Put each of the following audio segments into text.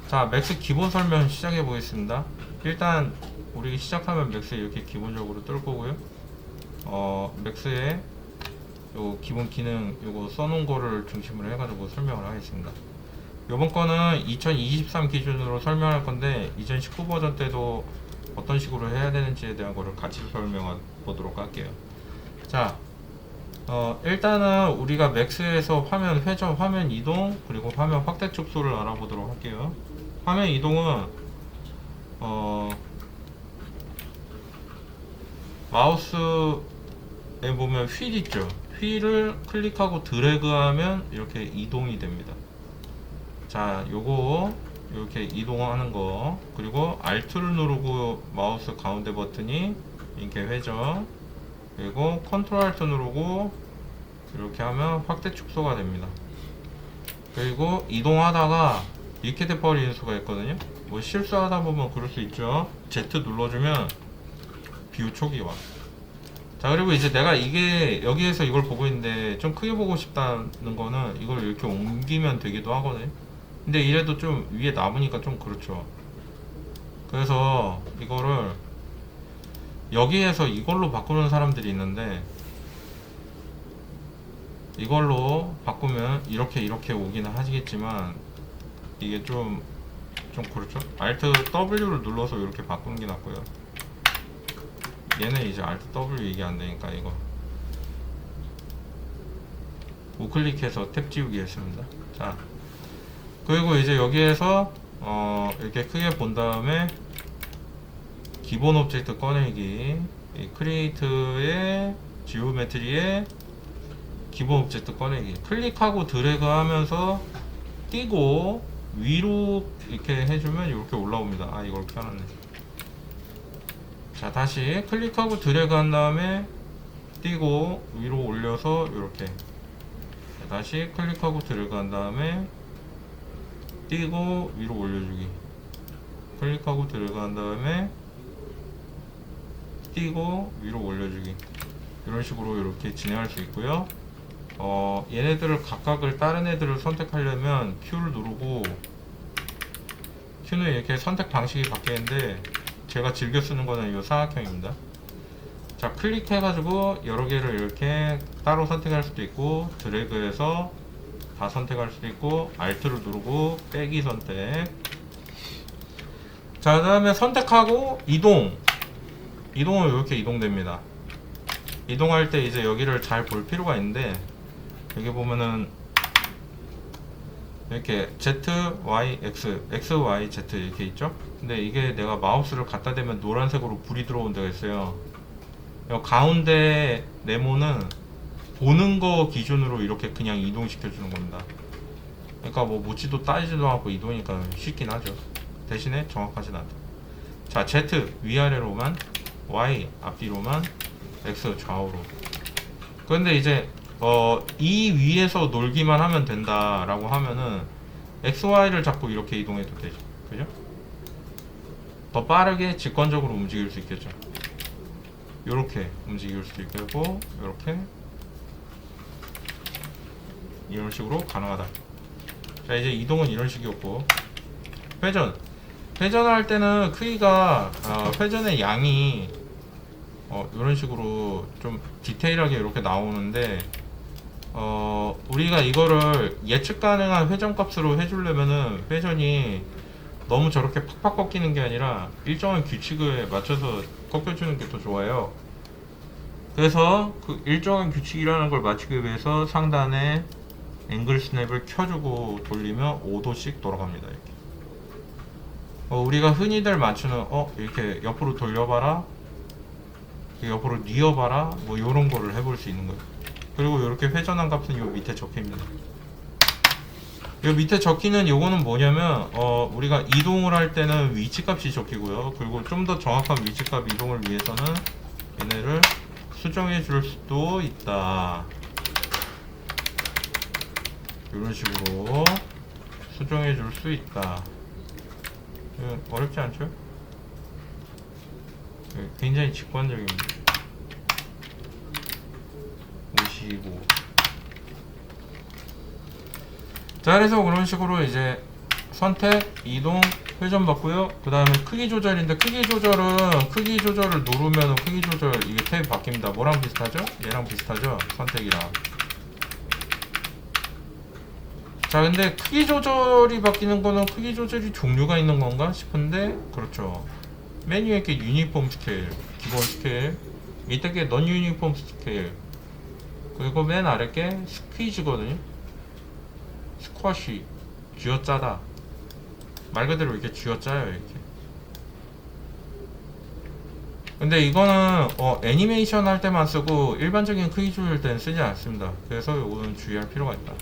자, 맥스 기본 설명 시작해 보겠습니다. 일단 우리 시작하면 맥스 이렇게 기본적으로 뜰 거고요. 맥스의 요 기본 기능 요거 써놓은 거를 중심으로 해가지고 설명을 하겠습니다. 요번 거는 2023 기준으로 설명할 건데 2019 버전 때도 어떤 식으로 해야 되는지에 대한 거를 같이 설명해 보도록 할게요. 자, 일단은 우리가 맥스에서 화면 회전, 화면 이동, 그리고 화면 확대 축소를 알아보도록 할게요. 화면 이동은 마우스에 보면 휠 있죠. 휠을 클릭하고 드래그하면 이렇게 이동이 됩니다. 자, 요거 이렇게 이동하는 거, 그리고 Alt를 누르고 마우스 가운데 버튼이 이렇게 회전, 그리고 컨트롤 Alt 누르고 이렇게 하면 확대 축소가 됩니다. 그리고 이동하다가 이렇게 돼버리는 수가 있거든요. 뭐 실수하다 보면 그럴 수 있죠. Z 눌러주면 뷰 초기 와. 자, 그리고 이제 내가 이게 여기에서 이걸 보고 있는데 좀 크게 보고 싶다는 거는 이걸 이렇게 옮기면 되기도 하거든요. 근데 이래도 좀 위에 남으니까 좀 그렇죠. 그래서 이거를 여기에서 이걸로 바꾸는 사람들이 있는데, 이걸로 바꾸면 이렇게 오기는 하시겠지만 이게 좀 그렇죠. Alt W를 눌러서 이렇게 바꾸는 게 낫고요. 얘는 이제 Alt W 이게 안 되니까 이거 우클릭해서 탭 지우기 했습니다. 자, 그리고 이제 여기에서 이렇게 크게 본 다음에 기본 오브젝트 꺼내기, 이 크리에이트의 지오메트리의 기본 오브젝트 꺼내기, 클릭하고 드래그 하면서 띄고 위로 이렇게 해주면 이렇게 올라옵니다. 아, 이걸 켜놨네. 자, 다시 클릭하고 드래그 한 다음에 띄고 위로 올려서 이렇게, 다시 클릭하고 드래그 한 다음에 띄고 위로 올려주기, 클릭하고 드래그 한 다음에 띄고 위로 올려주기, 이런 식으로 이렇게 진행할 수 있고요. 얘네들을 각각을 다른 애들을 선택하려면 Q를 누르고, Q는 이렇게 선택 방식이 바뀌는데 제가 즐겨 쓰는 거는 이 사각형입니다. 자, 클릭해가지고 여러 개를 이렇게 따로 선택할 수도 있고, 드래그해서 다 선택할 수도 있고, Alt를 누르고 빼기 선택. 자, 그 다음에 선택하고 이동은 이렇게 이동됩니다. 이동할 때 이제 여기를 잘 볼 필요가 있는데, 여기 보면은 이렇게 Z, Y, X, X, Y, Z 이렇게 있죠? 근데 이게 내가 마우스를 갖다 대면 노란색으로 불이 들어온 데가 있어요. 가운데 네모는 보는 거 기준으로 이렇게 그냥 이동시켜 주는 겁니다. 그러니까 뭐 묻지도 따지지도 않고 이동이니까 쉽긴 하죠. 대신에 정확하진 않다. 자, Z 위아래로만, Y 앞뒤로만, X 좌우로. 그런데 이제 이 위에서 놀기만 하면 된다라고 하면은 XY를 잡고 이렇게 이동해도 되죠. 그죠? 더 빠르게 직관적으로 움직일 수 있겠죠. 요렇게 움직일 수도 있고, 요렇게 이런 식으로 가능하다. 자, 이제 이동은 이런 식이었고, 회전을 할 때는 크기가 회전의 양이 이런 식으로 좀 디테일하게 이렇게 나오는데, 우리가 이거를 예측 가능한 회전 값으로 해주려면은 회전이 너무 저렇게 팍팍 꺾이는 게 아니라 일정한 규칙에 맞춰서 꺾여주는 게 더 좋아요. 그래서 그 일정한 규칙이라는 걸 맞추기 위해서 상단에 앵글 스냅을 켜주고 돌리면 5도씩 돌아갑니다. 이렇게. 우리가 흔히들 맞추는 이렇게 옆으로 돌려봐라, 옆으로 뉘어봐라, 뭐 요런 거를 해볼 수 있는 거예요. 그리고 이렇게 회전한 값은 요 밑에 적힙니다. 요 밑에 적히는 요거는 뭐냐면 우리가 이동을 할 때는 위치 값이 적히고요. 그리고 좀 더 정확한 위치 값 이동을 위해서는 얘네를 수정해 줄 수도 있다. 이런 식으로 수정해 줄 수 있다. 어렵지 않죠? 굉장히 직관적입니다. 55. 자, 그래서 그런 식으로 이제 선택, 이동, 회전 받고요. 그 다음에 크기 조절인데 크기 조절을 누르면 크기 조절 이게 탭이 바뀝니다. 뭐랑 비슷하죠? 얘랑 비슷하죠? 선택이랑. 자, 근데 크기 조절이 바뀌는 거는 크기 조절이 종류가 있는 건가 싶은데, 그렇죠. 메뉴에 이렇게 유니폼 스케일, 기본 스케일, 밑에 게 넌 유니폼 스케일, 그리고 맨 아래 게 스퀴즈거든요. 스쿼시, 쥐어짜다. 말 그대로 이렇게 쥐어짜요, 이렇게. 근데 이거는 애니메이션 할 때만 쓰고 일반적인 크기 조절 때는 쓰지 않습니다. 그래서 이거는 주의할 필요가 있다.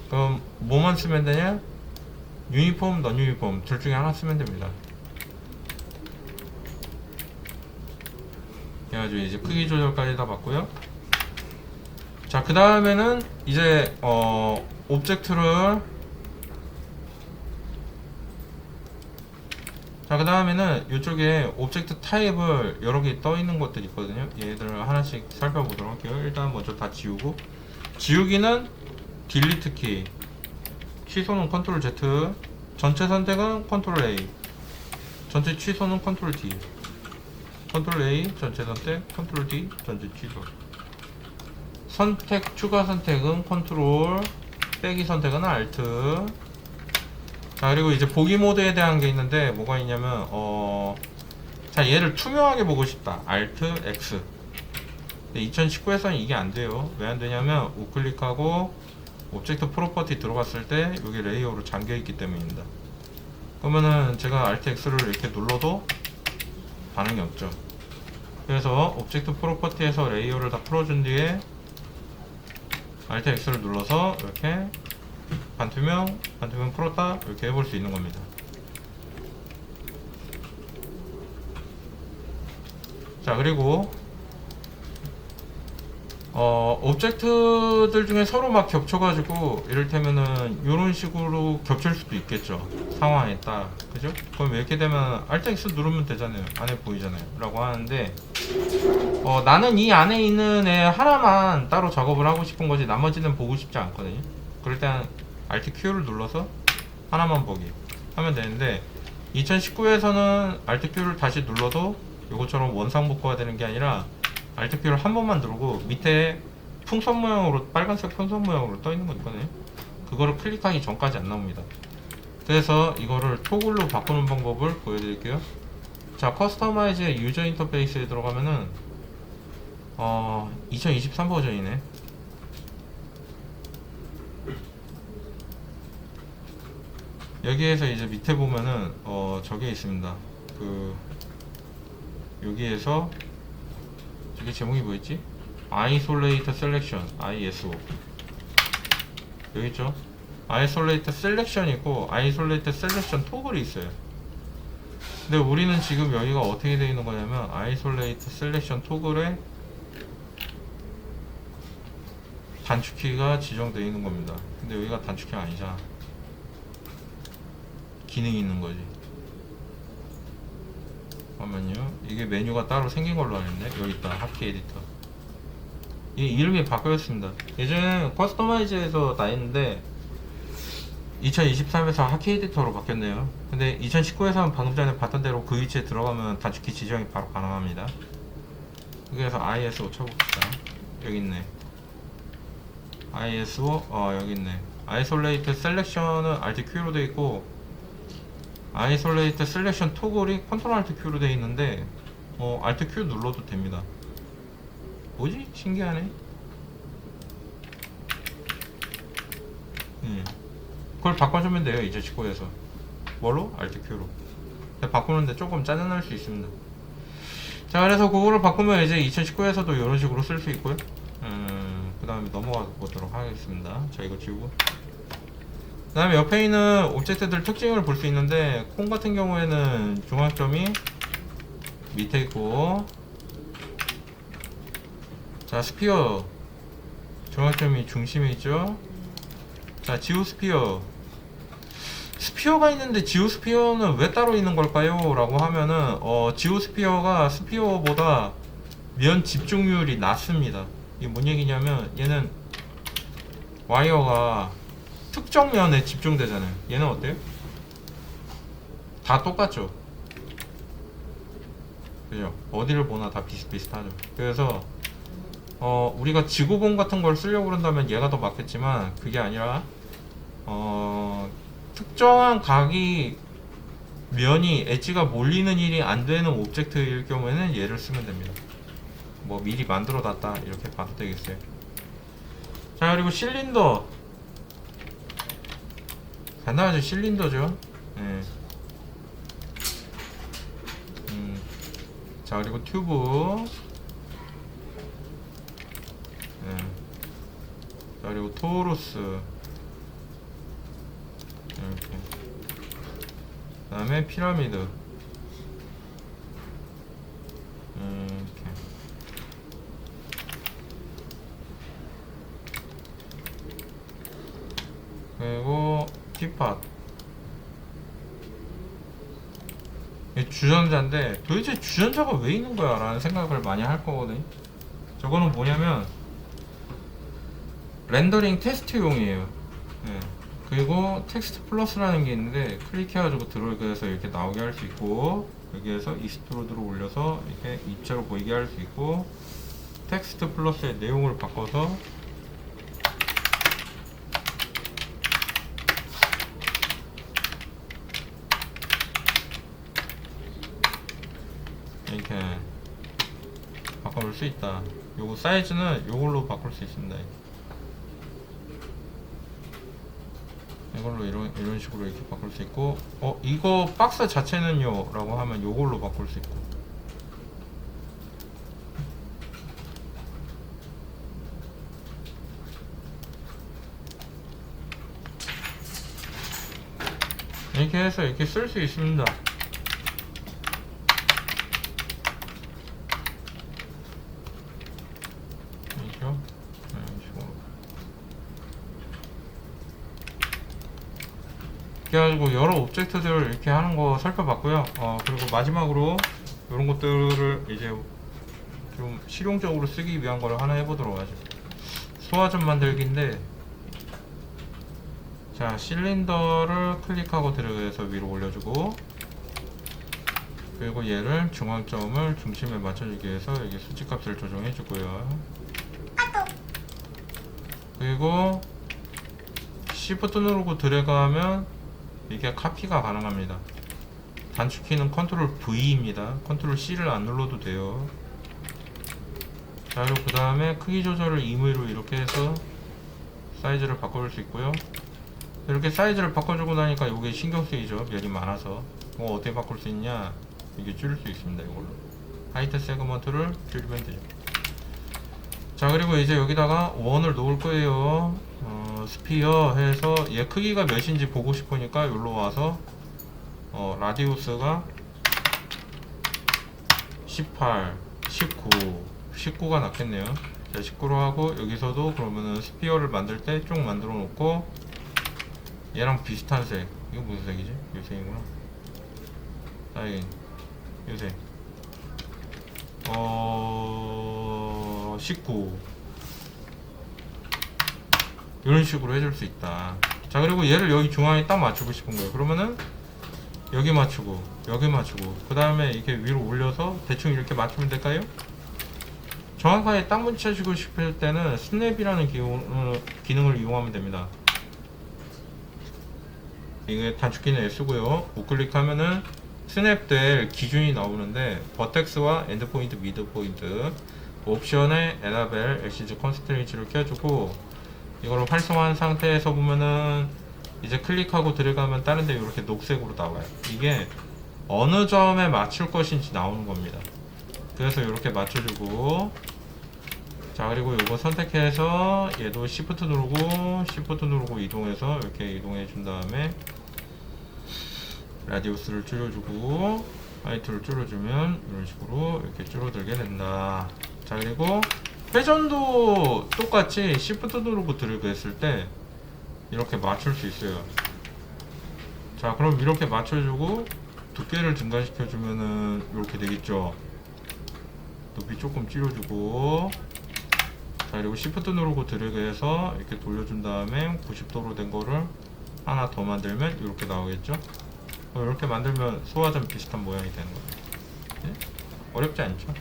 그럼 뭐만 쓰면 되냐? 유니폼, 넌 유니폼 둘 중에 하나 쓰면 됩니다. 그래가지고 이제 크기 조절까지 다 봤고요. 자, 그 다음에는 이제 옵젝트를, 자, 그 다음에는 이쪽에 옵젝트 타입을 여러 개 떠 있는 것들이 있거든요. 얘들을 하나씩 살펴보도록 할게요. 일단 먼저 다 지우고, 지우기는 딜리트 키, 취소는 컨트롤 Z, 전체 선택은 컨트롤 A, 전체 취소는 컨트롤 D, 컨트롤 A, 전체 선택, 컨트롤 D, 전체 취소. 선택, 추가 선택은 컨트롤, 빼기 선택은 알트. 자, 그리고 이제 보기 모드에 대한 게 있는데 뭐가 있냐면 자, 얘를 투명하게 보고 싶다. 알트 X. 근데 2019에서는 이게 안 돼요. 왜 안 되냐면 우클릭하고 오브젝트 프로퍼티 들어갔을 때 여기 레이어로 잠겨 있기 때문입니다. 그러면은 제가 알트 X를 이렇게 눌러도 반응이 없죠. 그래서 오브젝트 프로퍼티에서 레이어를 다 풀어준 뒤에 알트 X를 눌러서 이렇게 반투명 풀었다 이렇게 해볼 수 있는 겁니다. 자, 그리고 오브젝트들 중에 서로 막 겹쳐가지고 이를테면은 이런 식으로 겹칠 수도 있겠죠. 상황에 따라. 그죠? 그럼 이렇게 되면 Alt X 누르면 되잖아요. 안에 보이잖아요. 라고 하는데 나는 이 안에 있는 애 하나만 따로 작업을 하고 싶은 거지 나머지는 보고 싶지 않거든요. 그럴 때는 Alt Q를 눌러서 하나만 보기 하면 되는데 2019에서는 Alt Q를 다시 눌러도 이것처럼 원상 복구가 되는 게 아니라 Alt Q를 한 번만 누르고 밑에 풍선 모양으로 빨간색 풍선 모양으로 떠 있는 거 있거든요. 그거를 클릭하기 전까지 안 나옵니다. 그래서 이거를 토글로 바꾸는 방법을 보여드릴게요. 자, 커스터마이즈 유저 인터페이스에 들어가면은 2023 버전이네. 여기에서 이제 밑에 보면은 저게 있습니다. 여기에서 저게 제목이 뭐였지? Isolate Selection, ISO. 여기 있죠? Isolate Selection 있고 Isolate Selection 토글이 있어요. 근데 우리는 지금 여기가 어떻게 되어 있는 거냐면 Isolate Selection 토글에 단축키가 지정되어 있는 겁니다. 근데 여기가 단축키가 아니잖아. 기능이 있는 거지. 잠깐만요. 이게 메뉴가 따로 생긴 걸로 알았네. 여기 있다. 하키 에디터. 이 이름이 바뀌었습니다. 예전에 커스터마이즈에서 나 있는데 2023에서 하키 에디터로 바뀌었네요. 근데 2019에서는 방금 전에 봤던 대로 그 위치에 들어가면 단축키 지정이 바로 가능합니다. 그래서 ISO 쳐봅시다. 여기 있네. ISO 여기 있네. Isolate Selection은 Alt Q로 되어 있고 Isolate Selection 토글이 Ctrl Alt Q로 되어 있는데 Alt Q 눌러도 됩니다. 뭐지? 신기하네. 그걸 바꿔주면 돼요. 이제 19에서 뭘로? Alt Q로. 바꾸는데 조금 짜증날 수 있습니다. 자, 그래서 그거를 바꾸면 이제 2019에서도 이런 식으로 쓸 수 있고요. 그 다음에 넘어가 보도록 하겠습니다. 자, 이거 지우고. 그 다음에 옆에 있는 오브젝트들 특징을 볼 수 있는데 콩 같은 경우에는 중앙점이 밑에 있고, 자, 스피어 중앙점이 중심에 있죠. 자, 지오스피어. 스피어가 있는데 지오스피어는 왜 따로 있는 걸까요? 라고 하면은 지오스피어가 스피어보다 면 집중률이 낮습니다. 이게 뭔 얘기냐면 얘는 와이어가 특정 면에 집중되잖아요. 얘는 어때요? 다 똑같죠. 그죠? 어디를 보나 다 비슷비슷하죠. 그래서 우리가 지구본 같은 걸 쓰려고 그런다면 얘가 더 맞겠지만 그게 아니라 특정한 각이 면이 엣지가 몰리는 일이 안 되는 오브젝트일 경우에는 얘를 쓰면 됩니다. 뭐 미리 만들어 놨다 이렇게 봐도 되겠어요. 자, 그리고 실린더 간단하죠. 실린더죠. 네. 자, 그리고 튜브. 네. 자, 그리고 토루스. 이렇게. 그 다음에 피라미드. 이렇게. 그리고 티팟. 주전자인데 도대체 주전자가 왜 있는 거야 라는 생각을 많이 할 거거든요. 저거는 뭐냐면 렌더링 테스트용이에요. 네. 그리고 텍스트 플러스라는 게 있는데 클릭해가지고 드래그해서 이렇게 나오게 할 수 있고, 여기에서 익스트루드로 올려서 이렇게 입체로 보이게 할 수 있고, 텍스트 플러스의 내용을 바꿔서 이렇게 바꿔볼 수 있다. 요거 사이즈는 요걸로 바꿀 수 있습니다. 이걸로 이런 식으로 이렇게 바꿀 수 있고, 이거 박스 자체는요 라고 하면 요걸로 바꿀 수 있고, 이렇게 해서 이렇게 쓸 수 있습니다. 그래가지고 여러 오브젝트들을 이렇게 하는 거 살펴봤고요. 그리고 마지막으로 이런 것들을 이제 좀 실용적으로 쓰기 위한 거를 하나 해보도록 하죠. 소화전 만들기인데, 자, 실린더를 클릭하고 드래그해서 위로 올려주고, 그리고 얘를 중앙점을 중심에 맞춰주기 위해서 여기 수치값을 조정해주고요. 그리고 Shift 누르고 드래그하면 이게 카피가 가능합니다. 단축키는 컨트롤 V입니다. 컨트롤 C를 안 눌러도 돼요. 자, 그리고 그 다음에 크기 조절을 임의로 이렇게 해서 사이즈를 바꿔줄 수 있고요. 이렇게 사이즈를 바꿔주고 나니까 이게 신경 쓰이죠. 면이 많아서. 어떻게 바꿀 수 있냐? 이게 줄일 수 있습니다. 이걸로 하이트 세그먼트를 줄이면 되죠. 자, 그리고 이제 여기다가 원을 놓을 거예요. 스피어 해서 얘 크기가 몇인지 보고 싶으니까 여기로 와서 라디우스가 18, 19가 낫겠네요. 자, 19로 하고, 여기서도 그러면은 스피어를 만들 때 쭉 만들어 놓고, 얘랑 비슷한 색, 이거 무슨 색이지? 이 색이구나. 다행히 요색 19 이런 식으로 해줄 수 있다. 자, 그리고 얘를 여기 중앙에 딱 맞추고 싶은 거예요. 그러면은 여기 맞추고 여기 맞추고 그 다음에 이렇게 위로 올려서 대충 이렇게 맞추면 될까요? 정확하게 딱 맞춰주고 싶을 때는 스냅이라는 기능을 이용하면 됩니다. 이게 단축키는 S고요. 우클릭하면은 스냅될 기준이 나오는데, 버텍스와 엔드포인트, 미드포인트, 옵션에 에나벨, 엑시즈 컨스트레인츠를 켜주고, 이걸 활성화한 상태에서 보면은 이제 클릭하고 들어가면 다른데 이렇게 녹색으로 나와요. 이게 어느 점에 맞출 것인지 나오는 겁니다. 그래서 이렇게 맞춰주고, 자, 그리고 이거 선택해서 얘도 Shift 누르고 이동해서 이렇게 이동해 준 다음에 라디우스를 줄여주고 하이트를 줄여주면 이런 식으로 이렇게 줄어들게 된다. 자, 그리고 회전도 똑같이 Shift 누르고 드래그 했을 때 이렇게 맞출 수 있어요. 자, 그럼 이렇게 맞춰주고 두께를 증가시켜주면은 이렇게 되겠죠. 높이 조금 줄여주고 자, 그리고 Shift 누르고 드래그해서 이렇게 돌려준 다음에 90도로 된 거를 하나 더 만들면 이렇게 나오겠죠. 이렇게 만들면 소화전 비슷한 모양이 되는 거예요. 네? 어렵지 않죠.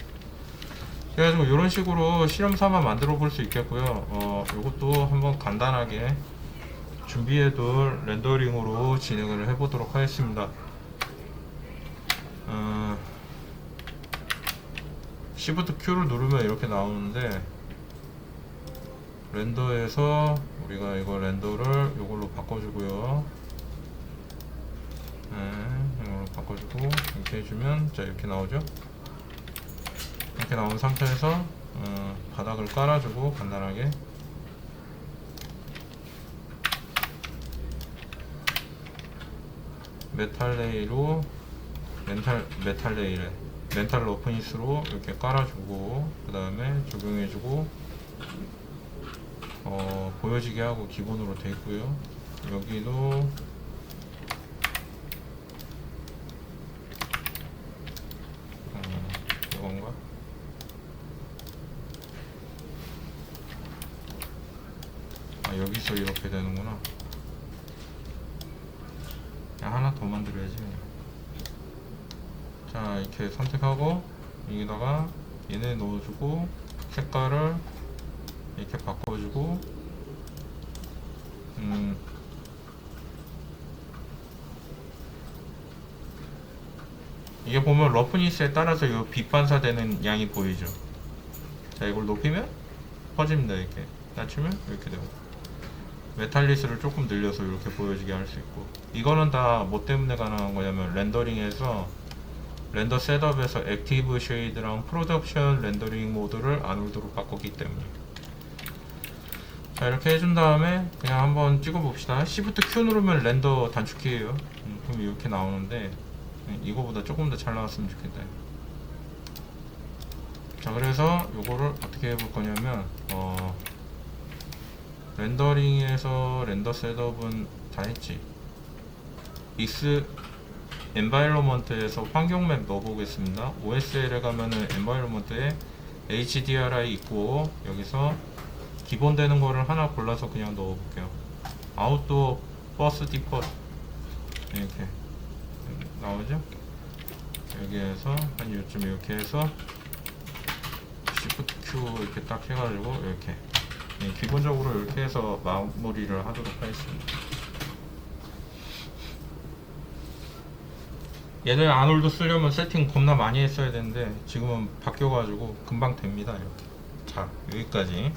그래가지고 이런 식으로 실험 삼아 만들어 볼 수 있겠고요. 이것도 한번 간단하게 준비해둘 렌더링으로 진행을 해보도록 하겠습니다. Shift Q를 누르면 이렇게 나오는데, 렌더에서 우리가 이거 렌더를 이걸로 바꿔주고요. 네, 이걸로 바꿔주고 이렇게 해주면 자 이렇게 나오죠. 이렇게 나온 상태에서 바닥을 깔아주고 간단하게 메탈 레일로 메탈 레일에 멘탈 러프니스로 이렇게 깔아주고 그 다음에 적용해주고 보여지게 하고 기본으로 돼 있고요. 여기도 이건가? 여기서 이렇게 되는구나. 하나 더 만들어야지. 자, 이렇게 선택하고 여기다가 얘네 넣어주고 색깔을 이렇게 바꿔주고 이게 보면 러프니스에 따라서 이 빛 반사되는 양이 보이죠. 자, 이걸 높이면 퍼집니다. 이렇게 낮추면 이렇게 되고, 메탈리스를 조금 늘려서 이렇게 보여지게 할 수 있고, 이거는 다 뭐 때문에 가능한 거냐면 렌더링에서 렌더 셋업에서 액티브 쉐이드랑 프로덕션 렌더링 모드를 아놀드로 바꿨기 때문에. 자, 이렇게 해준 다음에 그냥 한번 찍어 봅시다. Shift Q 누르면 렌더 단축키예요. 그럼 이렇게 나오는데 이거보다 조금 더 잘 나왔으면 좋겠다. 자, 그래서 요거를 어떻게 해볼 거냐면 렌더링에서 렌더 셋업은 다 했지. 익스 엔바이러먼트에서 환경맵 넣어보겠습니다. OSL에 가면은 엔바이러먼트에 HDRI 있고, 여기서 기본 되는 거를 하나 골라서 그냥 넣어볼게요. 아웃도어 버스 디퍼 이렇게 나오죠? 여기에서 한 요쯤 이렇게 해서 Shift Q 이렇게 딱 해가지고 이렇게 기본적으로 이렇게 해서 마무리를 하도록 하겠습니다. 얘는 아놀드 쓰려면 세팅 겁나 많이 했어야 되는데 지금은 바뀌어가지고 금방 됩니다. 이렇게. 자, 여기까지.